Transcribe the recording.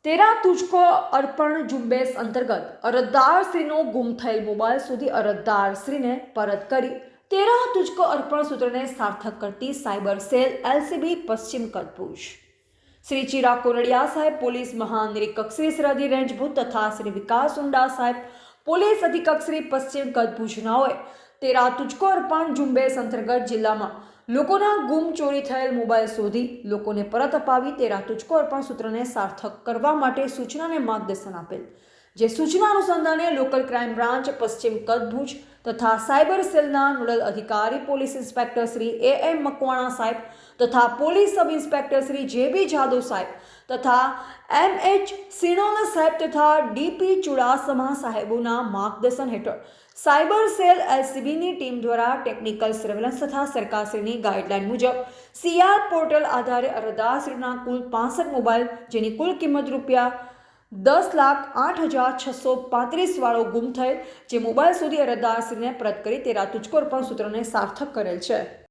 તેરા તુજકો અર્પણ ઝુંબેશ અંતર્ગત અરજદારશ્રીનો ગુમ થયેલ મોબાઈલ સુધી અરજદારશ્રીને પરત કરી તેરા તુજકો અર્પણ સૂત્રને સાર્થક કરતી સાયબર સેલ એલસીબી પશ્ચિમ કચ્છ ભુજ શ્રી ચિરાગ કોરડિયા સાહેબ પોલીસ મહાનિરીક્ષક શ્રી સરહદી રેન્જ ભુજ તથા શ્રી વિકાસ ઉંડા સાહેબ પોલીસ અધિક્ષક શ્રી પશ્ચિમ કચ્છ ભુજનાઓએ તેરા તુજકો અર્પણ ઝુંબેશ અંતર્ગત જિલ્લામાં લોકોના ગુમ ચોરી થયેલ મોબાઈલ શોધી લોકોને પરત અપાવી તેરા તુજકો અર્પણ સૂત્રને સાર્થક કરવા માટે સૂચના અને માર્ગદર્શન આપેલ, જે સૂચના અનુસંધાને લોકલ ક્રાઇમ બ્રાન્ચ પશ્ચિમ કચ્છ ભુજ તથા સાયબર સેલના નોડલ અધિકારી પોલીસ ઇન્સ્પેક્ટર શ્રી એમ મકવાણા સાહેબ તથા પોલીસ સબ ઇન્સ્પેક્ટર શ્રી જેબી જાદવ સાહેબ તથા એમએચ સિણોલ સાહેબ તથા ડીપી ચુડાસમા સાહેબોના માર્ગદર્શન હેઠળ સાયબર સેલ એલસીબીની ટીમ દ્વારા ટેકનિકલ સર્વેલન્સ તથા સરકારશ્રીની ગાઈડલાઈન મુજબ સીઆર પોર્ટલ આધારે અરજદારશ્રીના કુલ 65 મોબાઈલ જેની કુલ કિંમત ₹10,08,635 વાળો ગુમ થયેલ, જે મોબાઈલ સુધી અરજદારશ્રીને પરત કરી તેરા તુજકો અર્પણ સૂત્રને સાર્થક કરેલ છે।